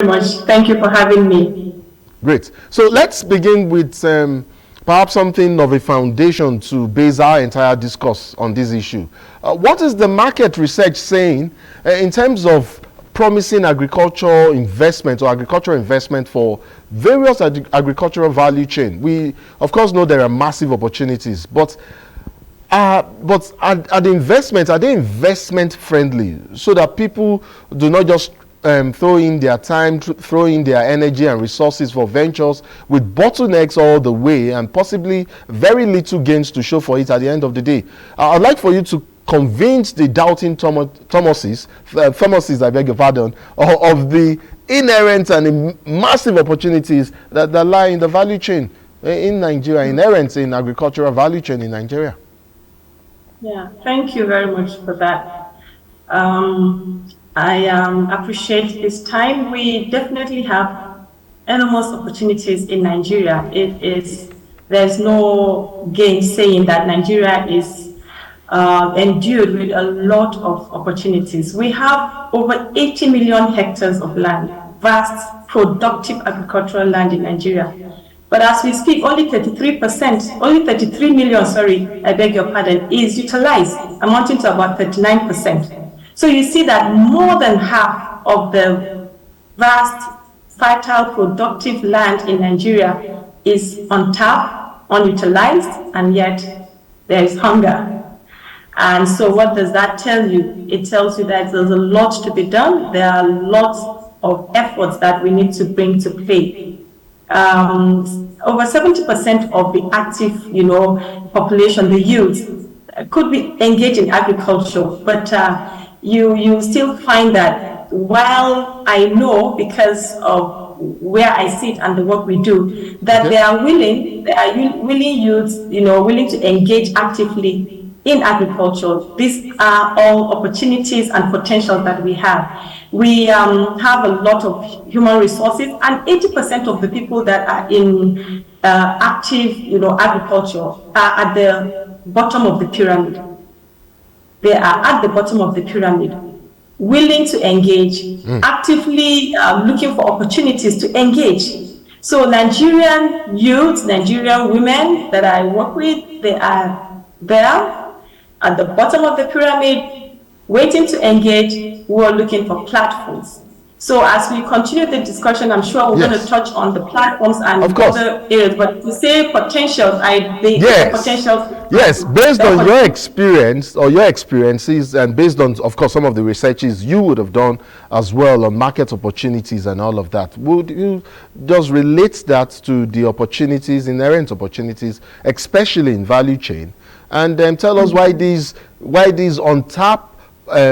Very much. Thank you for having me. Great. So let's begin with perhaps something of a foundation to base our entire discourse on this issue. What is the market research saying in terms of promising agricultural investment or agricultural investment for various agricultural value chain? We, of course, know there are massive opportunities, but are the investments, are they investment friendly so that people do not just throw in their time, throw in their energy and resources for ventures with bottlenecks all the way and possibly very little gains to show for it at the end of the day? I'd like for you to convince the doubting Thomases, I beg your pardon, of the inherent and massive opportunities that lie in the value chain in Nigeria, inherent in agricultural value chain in Nigeria. Yeah, thank you very much for that. I appreciate this time. We definitely have enormous opportunities in Nigeria. There's no gainsaying that Nigeria is endued with a lot of opportunities. We have over 80 million hectares of land, vast, productive agricultural land in Nigeria. But as we speak, only 33 million, I beg your pardon, is utilized, amounting to about 39%. So you see that more than half of the vast, fertile, productive land in Nigeria is untapped, unutilized, and yet there is hunger. And so what does that tell you? It tells you that there's a lot to be done. There are lots of efforts that we need to bring to play. Over 70% of the active, population, the youth, could be engaged in agriculture, but you still find that while I know, because of where I sit and the work we do, that they are willing youths, willing to engage actively in agriculture. These are all opportunities and potential that we have. We have a lot of human resources, and 80% of the people that are in active, agriculture are at the bottom of the pyramid. They are at the bottom of the pyramid, willing to engage, actively looking for opportunities to engage. So Nigerian youth, Nigerian women that I work with, they are there at the bottom of the pyramid, waiting to engage, who are looking for platforms. So as we continue the discussion, I'm sure we're going to touch on the platforms and other areas, but to say potentials, potentials. Yes, based on your experience or your experiences, and based on, of course, some of the researches you would have done as well on market opportunities and all of that, would you just relate that to the opportunities, inherent opportunities, especially in value chain, and tell us why these untapped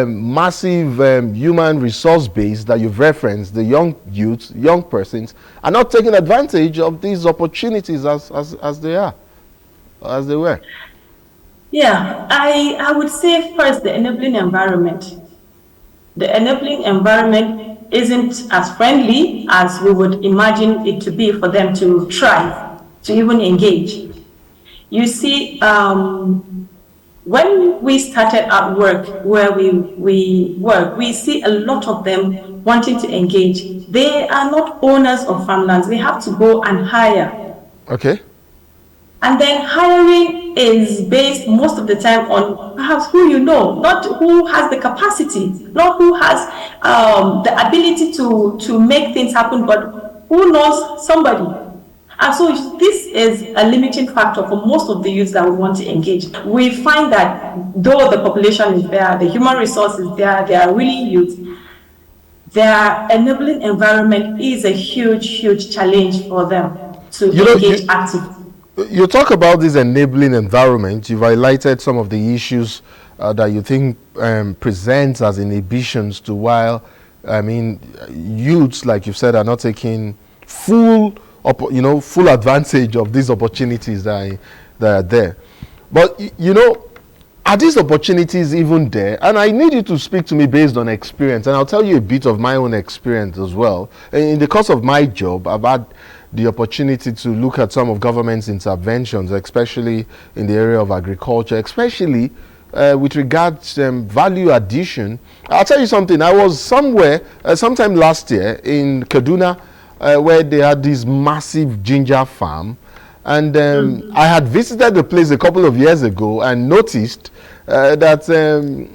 massive human resource base that you've referenced, the young youths, young persons, are not taking advantage of these opportunities as they were? Yeah, I would say first the enabling environment. The enabling environment isn't as friendly as we would imagine it to be for them to try, to even engage. You see, when we started our work where we work, we see a lot of them wanting to engage. They are not owners of farmlands. They have to go and hire. Okay. And then hiring is based most of the time on perhaps who you know, not who has the capacity, not who has the ability to make things happen, but who knows somebody. And so this is a limiting factor for most of the youths that we want to engage. We find that though the population is there, the human resource is there, they are really youth, their enabling environment is a huge challenge for them to engage actively. You talk about this enabling environment. You've highlighted some of the issues that you think presents as inhibitions to while, youths, like you've said, are not taking full advantage of these opportunities that are there. But, are these opportunities even there? And I need you to speak to me based on experience, and I'll tell you a bit of my own experience as well. In the course of my job, I've had the opportunity to look at some of government's interventions, especially in the area of agriculture, especially with regards to value addition. I'll tell you something. I was somewhere sometime last year in Kaduna, where they had this massive ginger farm, and I had visited the place a couple of years ago and noticed that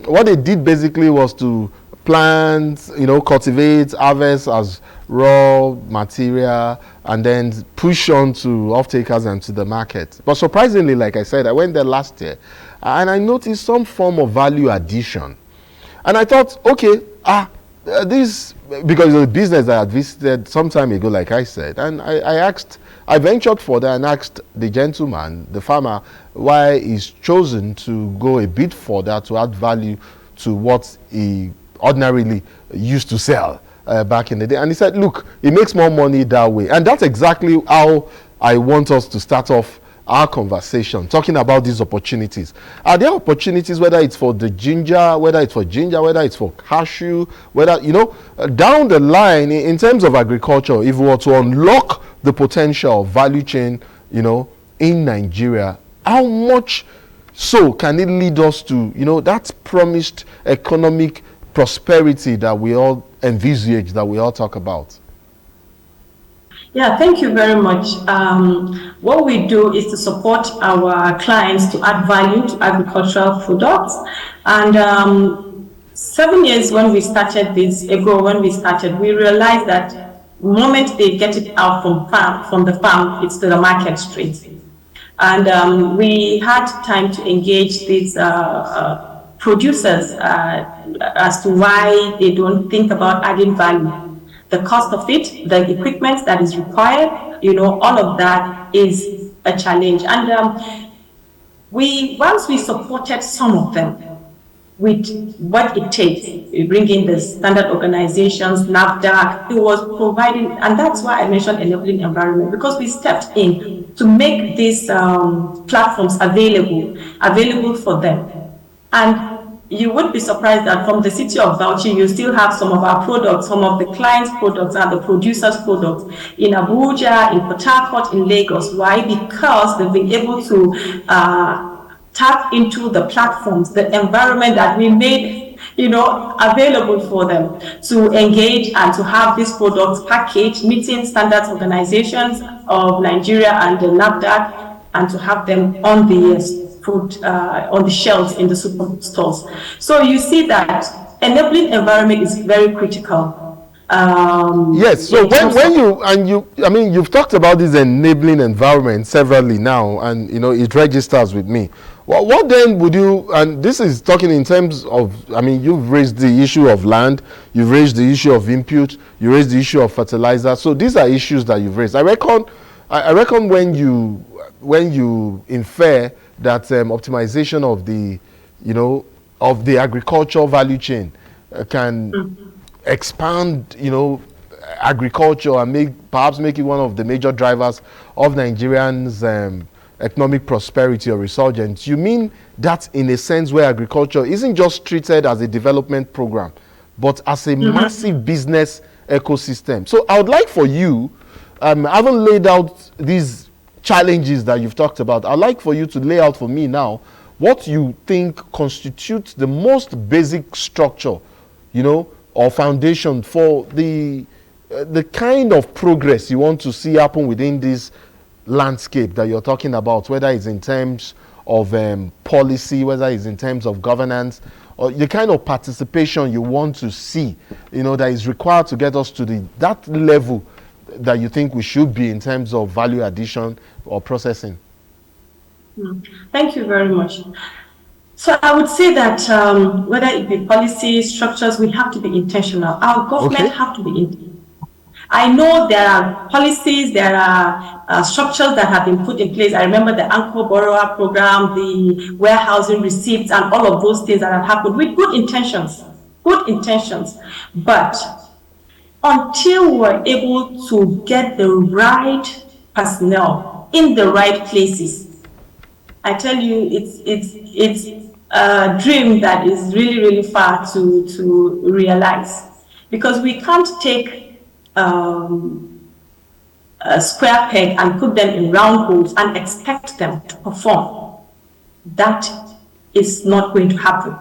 what they did basically was to plant, cultivate, harvest as raw material, and then push on to off-takers and to the market. But surprisingly, like I said, I went there last year and I noticed some form of value addition. And I thought, okay, this, because it was a business I had visited some time ago, like I said, and I ventured further and asked the gentleman, the farmer, why he's chosen to go a bit further to add value to what he ordinarily used to sell back in the day. And he said, look, it makes more money that way. And that's exactly how I want us to start off our conversation, talking about these opportunities. Are there opportunities, whether it's for the ginger, whether it's for cashew, whether, down the line in terms of agriculture, if we were to unlock the potential of value chain, in Nigeria, how much so can it lead us to, that promised economic prosperity that we all envisage, that we all talk about? Yeah, thank you very much. What we do is to support our clients to add value to agricultural products. And 7 years when we started we realized that the moment they get it out from the farm, it's to the market straight. And we had time to engage these producers as to why they don't think about adding value. The cost of it, the equipment that is required, all of that is a challenge. And once we supported some of them with what it takes, we bring in the standard organizations, NAFDAC, it was providing, and that's why I mentioned enabling environment, because we stepped in to make these platforms available for them. And you would be surprised that from the city of Bauchi, you still have some of our products, some of the clients' products and the producers' products in Abuja, in Port Harcourt, in Lagos. Why? Because they've been able to tap into the platforms, the environment that we made, available for them to engage and to have these products packaged, meeting standards organizations of Nigeria and the NAFDAC, and to have them on the food on the shelves in the superstores. So you see that enabling environment is very critical. Yes. So you've talked about this enabling environment severally now, and it registers with me. What then would you? And this is talking in terms of. You've raised the issue of land, you've raised the issue of input, you raised the issue of fertilizer. So these are issues that you've raised. I reckon when you infer that optimization of the agricultural value chain can expand, agriculture and perhaps make it one of the major drivers of Nigerians' economic prosperity or resurgence. You mean that in a sense where agriculture isn't just treated as a development program, but as a massive business ecosystem. So I would like for you, I haven't laid out these challenges that you've talked about. I'd like for you to lay out for me now what you think constitutes the most basic structure, or foundation for the kind of progress you want to see happen within this landscape that you're talking about, whether it's in terms of policy, whether it's in terms of governance, or the kind of participation you want to see, that is required to get us to that level that you think we should be in terms of value addition or processing? Thank you very much. So I would say that whether it be policy structures, we have to be intentional. Our government have to be intentional. I know there are policies, there are structures that have been put in place. I remember the Anchor Borrower Program, the warehousing receipts, and all of those things that have happened with good intentions. But until we're able to get the right personnel in the right places, I tell you, it's a dream that is really, really far to realize, because we can't take a square peg and put them in round holes and expect them to perform. That is not going to happen.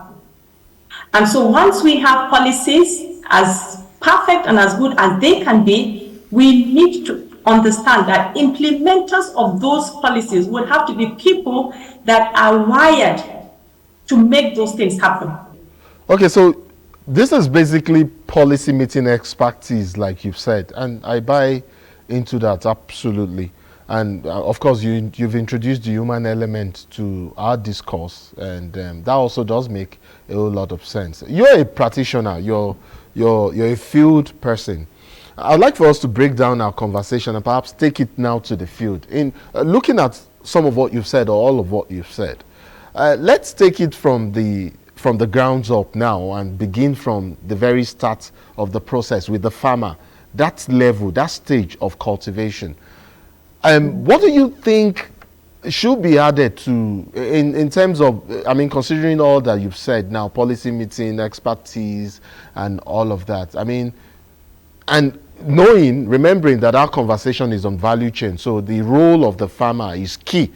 And so once we have policies as perfect and as good as they can be, we need to understand that implementers of those policies would have to be people that are wired to make those things happen. Okay, so this is basically policy making expertise, like you've said, and I buy into that absolutely. And of course, you've introduced the human element to our discourse, and that also does make a whole lot of sense. You're a practitioner. You're a field person. I'd like for us to break down our conversation and perhaps take it now to the field. In looking at some of what you've said or all of what you've said, let's take it from the grounds up now and begin from the very start of the process with the farmer, that level, that stage of cultivation. What do you think should be added to in terms of, I mean, considering all that you've said now, policy meeting, expertise, and all of that? I mean, and remembering that our conversation is on value chain, so the role of the farmer is key.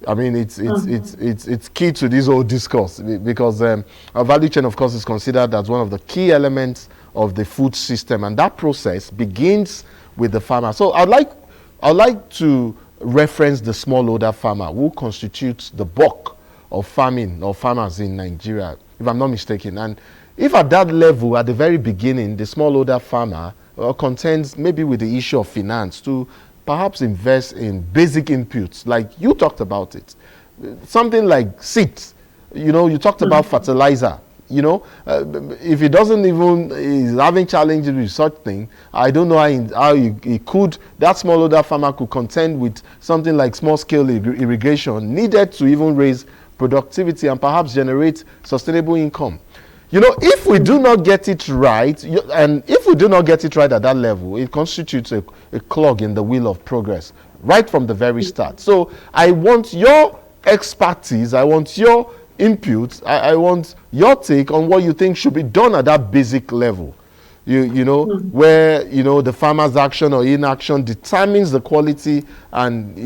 I mean, it's key to this whole discourse, because our value chain, of course, is considered as one of the key elements of the food system, and that process begins with the farmer. So I'd like to reference the smallholder farmer, who constitutes the bulk of farming or farmers in Nigeria, if I'm not mistaken. And if at that level, at the very beginning, the smallholder farmer contends maybe with the issue of finance to perhaps invest in basic inputs, like you talked about it, something like seeds, you talked about fertilizer. If he doesn't even is having challenges with such thing, I don't know how he could, that smallholder farmer could contend with something like small scale irrigation needed to even raise productivity and perhaps generate sustainable income. If we do not get it right, and if we do not get it right at that level, it constitutes a clog in the wheel of progress right from the very start. So I want your expertise, I want your input, I want your take on what you think should be done at that basic level. Where the farmer's action or inaction determines the quality and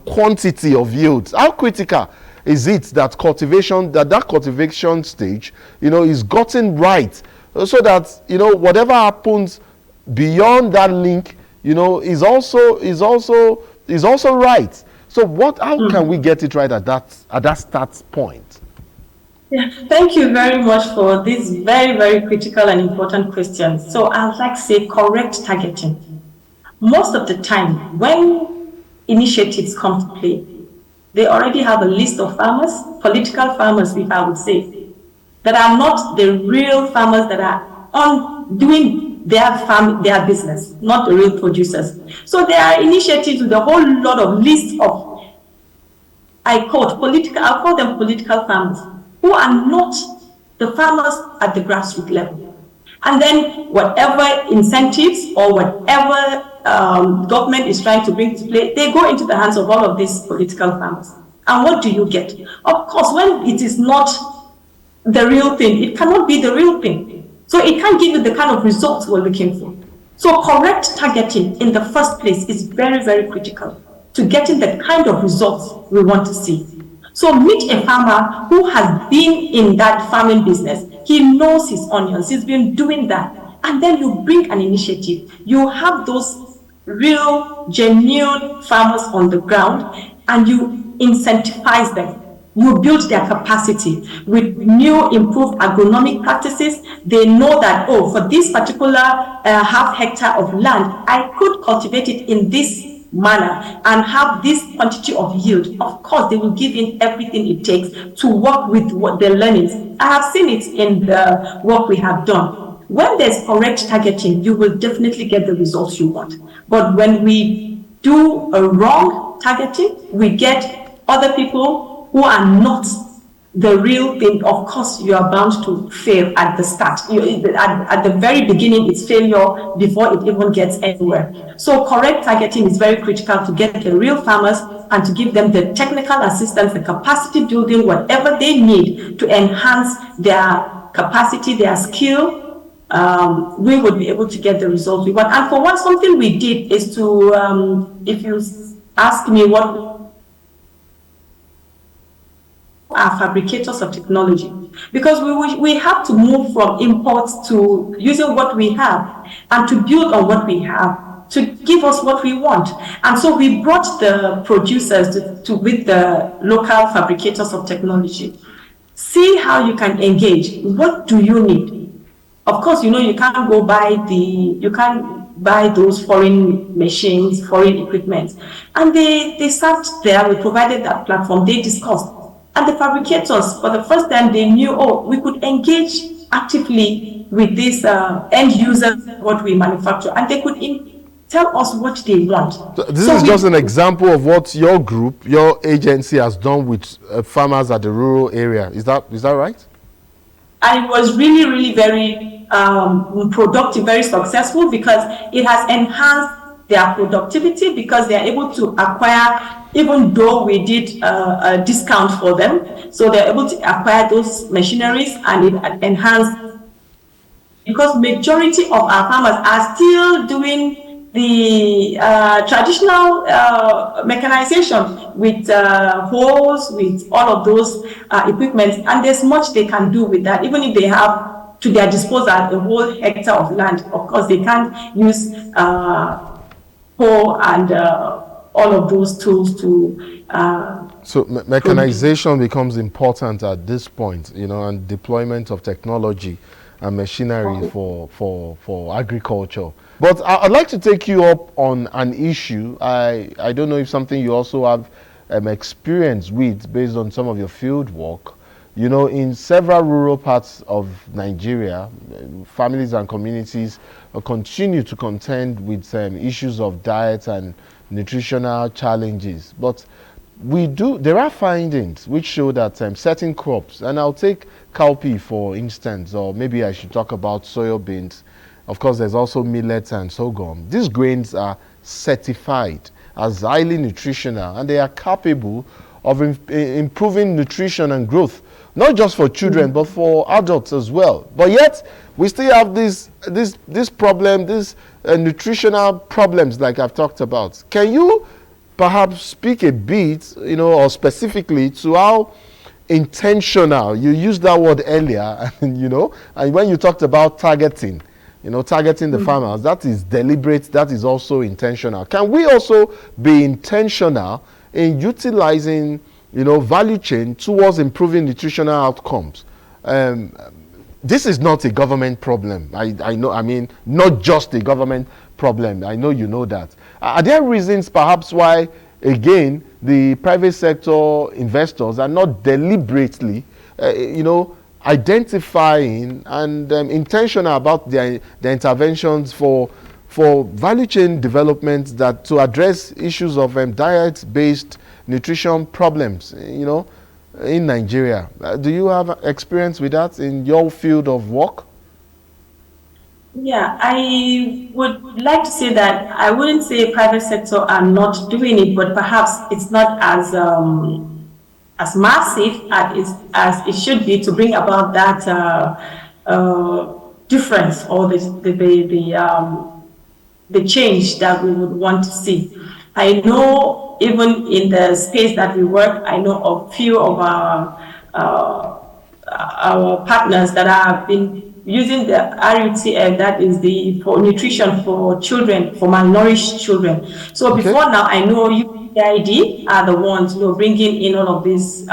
quantity of yields. How critical is it that cultivation stage is gotten right, so that whatever happens beyond that link is also right. So how can we get it right at that start point? Yeah, thank you very much for this very, very critical and important question. So I'd like to say correct targeting. Most of the time, when initiatives come to play, they already have a list of farmers, political farmers, if I would say, that are not the real farmers that are doing their business, not the real producers. So there are initiatives with a whole lot of list of, I'll call them political farmers, who are not the farmers at the grassroots level. And then whatever incentives or whatever government is trying to bring to play, they go into the hands of all of these political farmers. And what do you get? Of course, when it is not the real thing, it cannot be the real thing. So it can't give you the kind of results we're looking for. So correct targeting in the first place is very, very critical to getting the kind of results we want to see. So meet a farmer who has been in that farming business. He knows his onions. He's been doing that. And then you bring an initiative. You have those real, genuine farmers on the ground, and you incentivize them. You build their capacity with new, improved agronomic practices. They know that, for this particular half hectare of land, I could cultivate it in this manner and have this quantity of yield. Of course, they will give in everything it takes to work with what their learnings. I have seen it in the work we have done. When there's correct targeting, you will definitely get the results you want. But when we do a wrong targeting, we get other people who are not the real thing. Of course, you are bound to fail at the start. At the very beginning, it's failure before it even gets anywhere. So correct targeting is very critical to get the real farmers and to give them the technical assistance, the capacity building, whatever they need to enhance their capacity, their skill. We would be able to get the results we want. And for one, something we did is to, if you ask me what are fabricators of technology, because we have to move from imports to using what we have and to build on what we have to give us what we want. And so we brought the producers to with the local fabricators of technology. See how you can engage. What do you need? Of course, you can't buy those foreign machines, foreign equipment. And they sat there, we provided that platform, they discussed. And the fabricators, for the first time, they knew, we could engage actively with these end users, what we manufacture, and they could tell us what they want. So this is just an example of what your group, your agency has done with farmers at the rural area. Is that right? And it was really, really very productive, very successful, because it has enhanced their productivity, because they are able to acquire, even though we did a discount for them, so they're able to acquire those machineries, and it enhanced, because majority of our farmers are still doing the traditional mechanization with hoes, with all of those equipment, and there's much they can do with that. Even if they have to their disposal a whole hectare of land, of course they can't use hoe and all of those tools to so mechanization becomes important at this point, and deployment of technology and machinery for agriculture. But I'd like to take you up on an issue. I don't know if something you also have experience with based on some of your field work. In several rural parts of Nigeria, families and communities continue to contend with issues of diet and nutritional challenges. But there are findings which show that certain crops, and I'll take cowpea for instance, or maybe I should talk about soya beans. Of course, there's also millet and sorghum. These grains are certified as highly nutritional, and they are capable of improving nutrition and growth, not just for children, but for adults as well. But yet, we still have this problem, these nutritional problems like I've talked about. Can you perhaps speak a bit, or specifically to how intentional, you used that word earlier, and when you talked about targeting the farmers, that is deliberate, that is also intentional. Can we also be intentional in utilizing, value chain towards improving nutritional outcomes? This is not a government problem. I know, not just a government problem. I know you know that. Are there reasons perhaps why, again, the private sector investors are not deliberately, identifying and intentional about their interventions for value chain development that to address issues of diet-based nutrition problems, in Nigeria? Do you have experience with that in your field of work? Yeah, I would like to say that I wouldn't say private sector are not doing it, but perhaps it's not as massive as it should be to bring about that difference or the change that we would want to see. I know even in the space that we work, I know a few of our partners that have been using the RUTF, that is for nutrition for children, for malnourished children. So okay. Before now, I know USAID are the ones bringing in all of these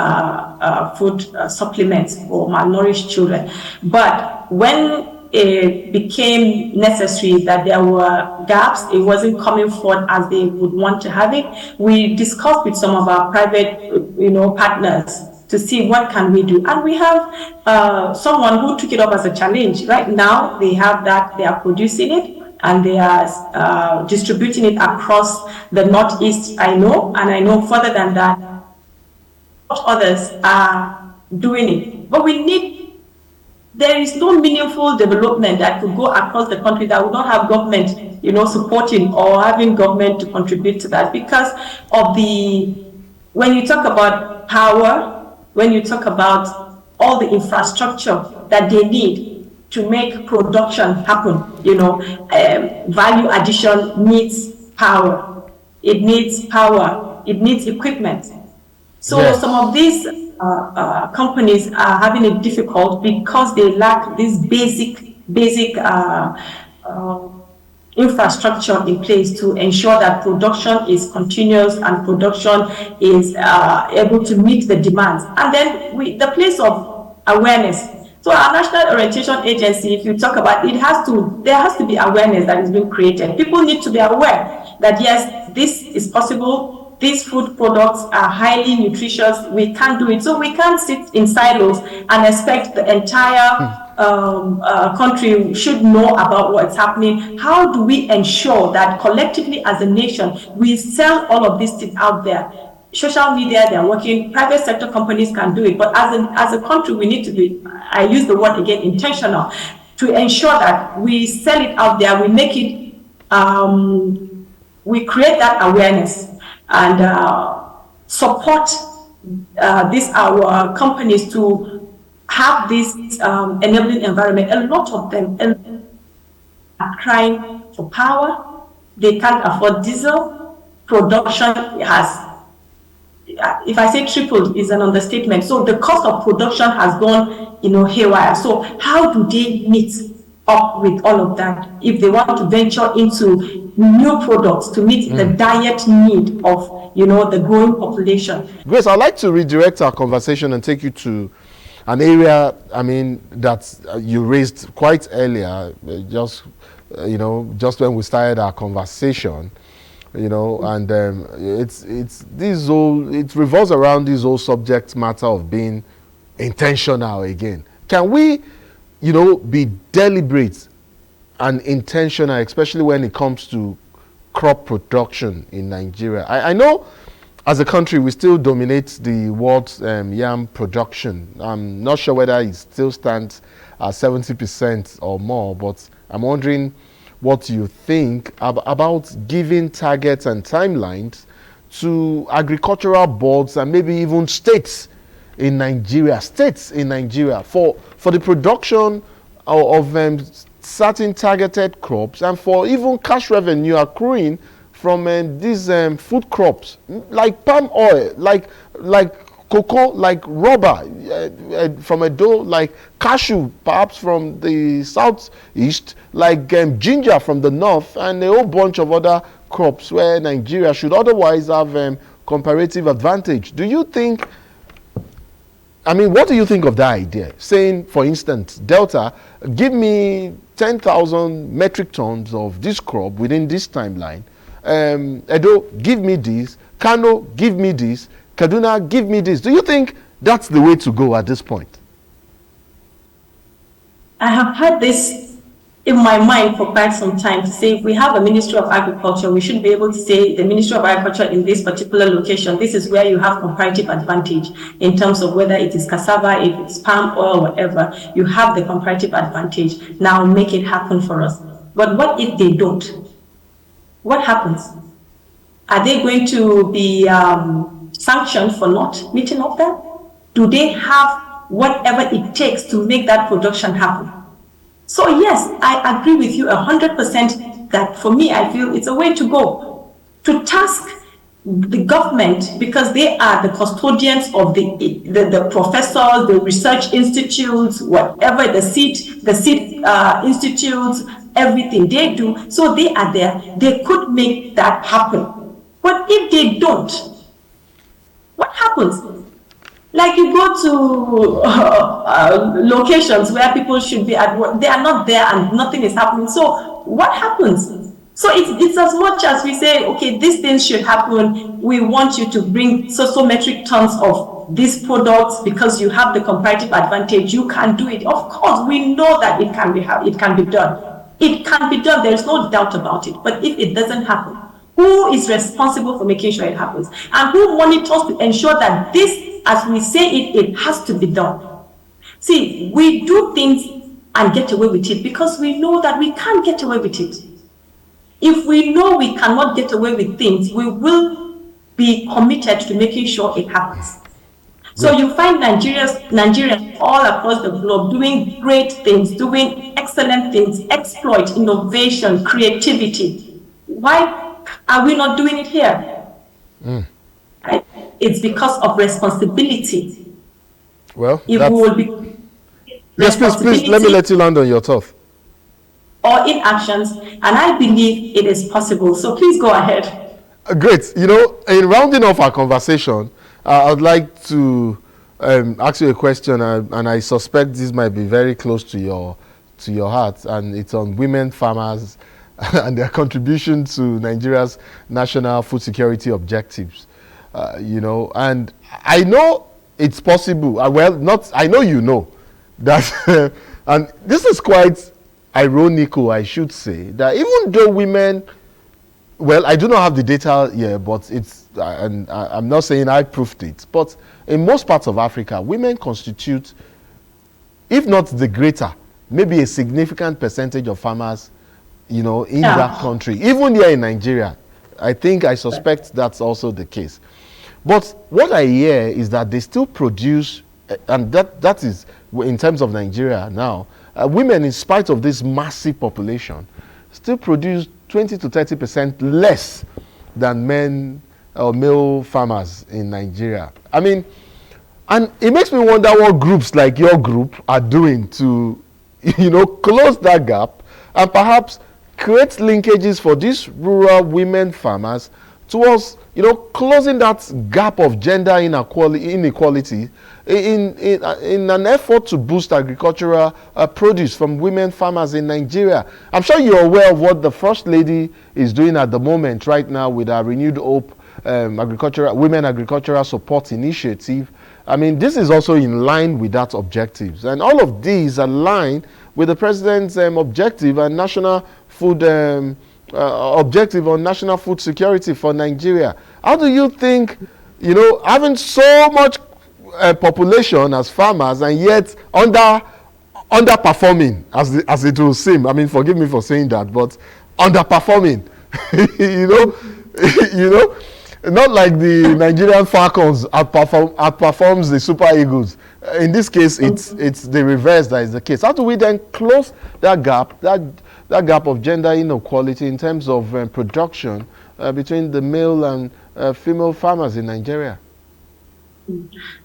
food supplements for malnourished children. But when it became necessary that there were gaps, it wasn't coming forward as they would want to have it, we discussed with some of our private partners to see what can we do. And we have someone who took it up as a challenge. Right now, they have that, they are producing it, and they are distributing it across the Northeast, I know, and I know further than that, others are doing it. But there is no meaningful development that could go across the country that would not have government, supporting or having government to contribute to that, because of when you talk about power, when you talk about all the infrastructure that they need to make production happen, value addition needs power. It needs power. It needs equipment. So yes. Some of these companies are having it difficult because they lack this basic infrastructure in place to ensure that production is continuous and production is able to meet the demands. And then the place of awareness. So our National Orientation Agency, if you talk about it, there has to be awareness that is being created. People need to be aware that yes, this is possible. These food products are highly nutritious. We can't do it. So we can't sit in silos and expect the entire country should know about what's happening. How do we ensure that collectively as a nation, we sell all of these things out there? Social media, they're working, private sector companies can do it, but as a country, we need to be, I use the word again, intentional, to ensure that we sell it out there, we make it, we create that awareness and support these our companies to have this enabling environment. A lot of them are crying for power. They can't afford diesel. Production has, if I say tripled, is an understatement. So the cost of production has gone, haywire. So how do they meet up with all of that if they want to venture into new products to meet the diet need of, the growing population? Grace, I'd like to redirect our conversation and take you to an area, that you raised quite earlier, just when we started our conversation. And it revolves around this whole subject matter of being intentional again. Can we, be deliberate and intentional, especially when it comes to crop production in Nigeria? I know as a country we still dominate the world's yam production. I'm not sure whether it still stands at 70% or more, but I'm wondering what you think about giving targets and timelines to agricultural boards and maybe even states in Nigeria for the production of certain targeted crops and for even cash revenue accruing from these food crops like palm oil, like cocoa, like rubber from Edo, like cashew perhaps from the southeast, like ginger from the north, and a whole bunch of other crops where Nigeria should otherwise have comparative advantage. Do you think, what do you think of that idea? Saying, for instance, Delta, give me 10,000 metric tons of this crop within this timeline. Edo, give me this. Kano, give me this. Kaduna, give me this. Do you think that's the way to go at this point? I have had this in my mind for quite some time to say, if we have a Ministry of Agriculture, we should be able to say the Ministry of Agriculture in this particular location, this is where you have comparative advantage in terms of whether it is cassava, if it's palm oil, whatever, you have the comparative advantage. Now make it happen for us. But what if they don't? What happens? Are they going to be sanctioned for not meeting up that? Do they have whatever it takes to make that production happen? So yes, I agree with you 100% that for me, I feel it's a way to go. To task the government, because they are the custodians of the professors, the research institutes, whatever, the seed institutes, everything they do. So they are there. They could make that happen. But if they don't, what happens? Like you go to locations where people should be at work, they are not there and nothing is happening. So what happens? So it's as much as we say, okay, these things should happen. We want you to bring so metric tons of these products because you have the comparative advantage. You can do it. Of course, we know that it can be done. It can be done. There is no doubt about it. But if it doesn't happen, who is responsible for making sure it happens? And who monitors to ensure that this, as we say it has to be done? See, we do things and get away with it because we know that we can't get away with it. If we know we cannot get away with things, we will be committed to making sure it happens. So you find Nigerians all across the globe doing great things, doing excellent things, exploit, innovation, creativity. Why are we not doing it here? Right? It's because of responsibility. Well, if we that's... will be Yes, please, let me let you land on your thought. or inactions, and I believe it is possible. So please go ahead. Great. You know, in rounding off our conversation, I'd like to ask you a question, and I suspect this might be very close to your heart, and it's on women farmers and their contribution to Nigeria's national food security objectives. You know, and I know it's possible. I know you know that, and this is quite ironical, I should say, that even though women, well, I do not have the data here, but it's, and I'm not saying I proved it, but in most parts of Africa, women constitute, if not the greater, maybe a significant percentage of farmers, you know, in that country. Even here in Nigeria, I suspect that's also the case. But what I hear is that they still produce, and that is, in terms of Nigeria now, women, in spite of this massive population, still produce 20 to 30% less than men or male farmers in Nigeria. I mean, and it makes me wonder what groups like your group are doing to, you know, close that gap and perhaps create linkages for these rural women farmers towards, you know, closing that gap of gender inequality in an effort to boost agricultural produce from women farmers in Nigeria. I'm sure you're aware of what the First Lady is doing at the moment right now with our Renewed Hope Women Agricultural Support Initiative. I mean, this is also in line with that objectives. And all of these align with the President's objective and national food objective on national food security for Nigeria. How do you think, you know, having so much population as farmers and yet underperforming, as it will seem, I mean, forgive me for saying that, but underperforming, you know, not like the Nigerian Falcons outperforms the Super Eagles. In this case, it's the reverse that is the case. How do we then close that gap, that gap of gender inequality in terms of production between the male and female farmers in Nigeria?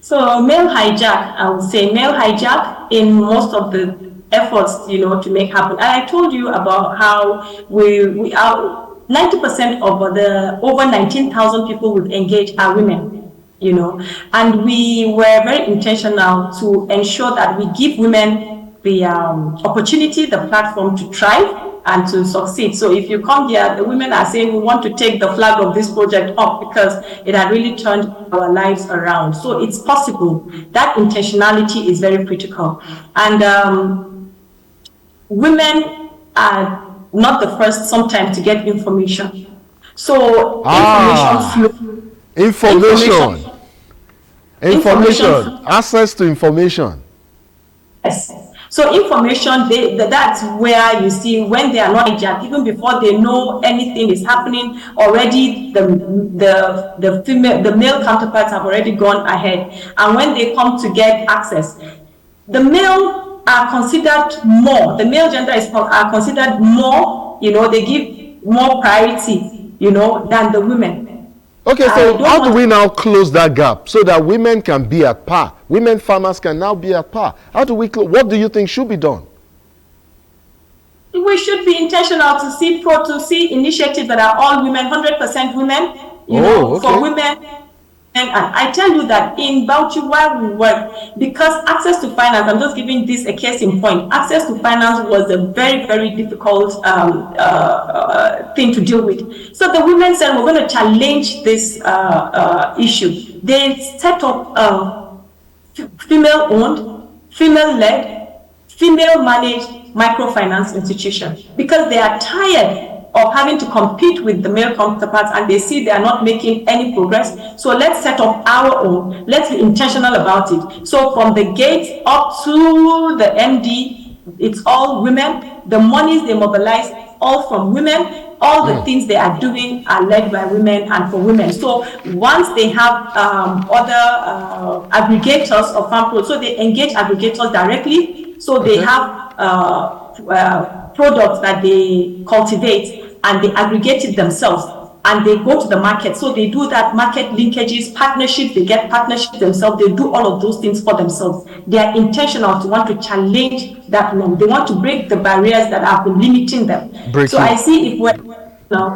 So male hijack, I would say male hijack in most of the efforts, you know, to make happen. And I told you about how we are 90% of the over 19,000 people we've engaged are women, you know, and we were very intentional to ensure that we give women the opportunity, the platform to thrive and to succeed. So if you come here, the women are saying, we want to take the flag of this project up because it had really turned our lives around. So it's possible. That intentionality is very critical. And women are not the first sometimes to get information. So information, access to information. Yes. So information, that's where you see when they are not hijacked, even before they know anything is happening, already the male counterparts have already gone ahead. And when they come to get access, the male are considered more, the male gender are considered more, you know, they give more priority, you know, than the women. Okay, so how do we now close that gap so that women can be at par? Women farmers can now be at par. How do we what do you think should be done? We should be intentional to see initiatives that are all women, 100% women, you know, okay. For women. And I tell you that in Bauchi, while we work, because access to finance, I'm just giving this a case in point, access to finance was a very, very difficult thing to deal with. So the women said, we're going to challenge this issue. They set up female-owned, female-led, female-managed microfinance institution because they are tired of having to compete with the male counterparts and they see they are not making any progress. So let's set up our own. Let's be intentional about it. So from the gate up to the MD, it's all women. The monies they mobilize, all from women. All the things they are doing are led by women and for women. So once they have other aggregators of farm products, so they engage aggregators directly. So they have products that they cultivate and they aggregate it themselves and they go to the market. So they do that market linkages, partnerships, they get partnerships themselves, they do all of those things for themselves. They are intentional to want to challenge that norm. They want to break the barriers that have been limiting them. So I see if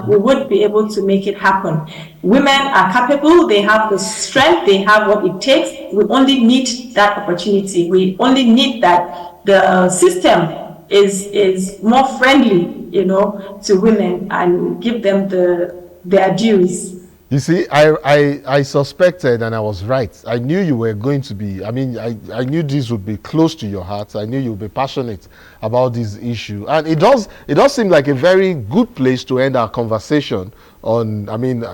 we would be able to make it happen. Women are capable, they have the strength, they have what it takes. We only need that opportunity. We only need that the system is more friendly, to women and give them their dues. You see, I suspected, and I was right. I knew you were going to be, I knew this would be close to your heart. I knew you would be passionate about this issue. And it does seem like a very good place to end our conversation on,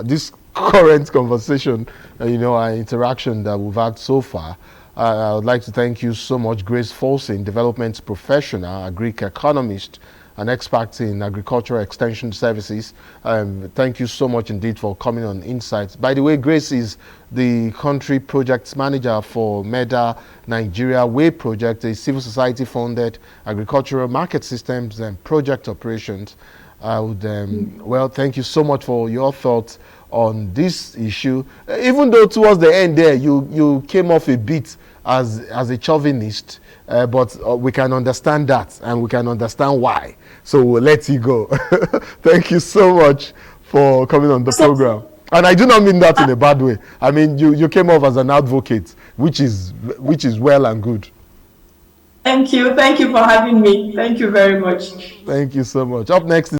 this current conversation, our interaction that we've had so far. I would like to thank you so much, Grace Folsom, development professional, a Greek economist, an expert in agricultural extension services. Thank you so much indeed for coming on Insights. By the way, Grace is the country projects manager for MEDA Nigeria Way Project, a civil society funded agricultural market systems and project operations. I would, thank you so much for your thoughts on this issue. Even though towards the end there, you came off a bit as a chauvinist, but we can understand that and we can understand why. So we'll let you go. Thank you so much for coming on the program. And I do not mean that in a bad way. I mean, you came off as an advocate, which is well and good. Thank you. Thank you for having me. Thank you very much. Thank you so much. Up next is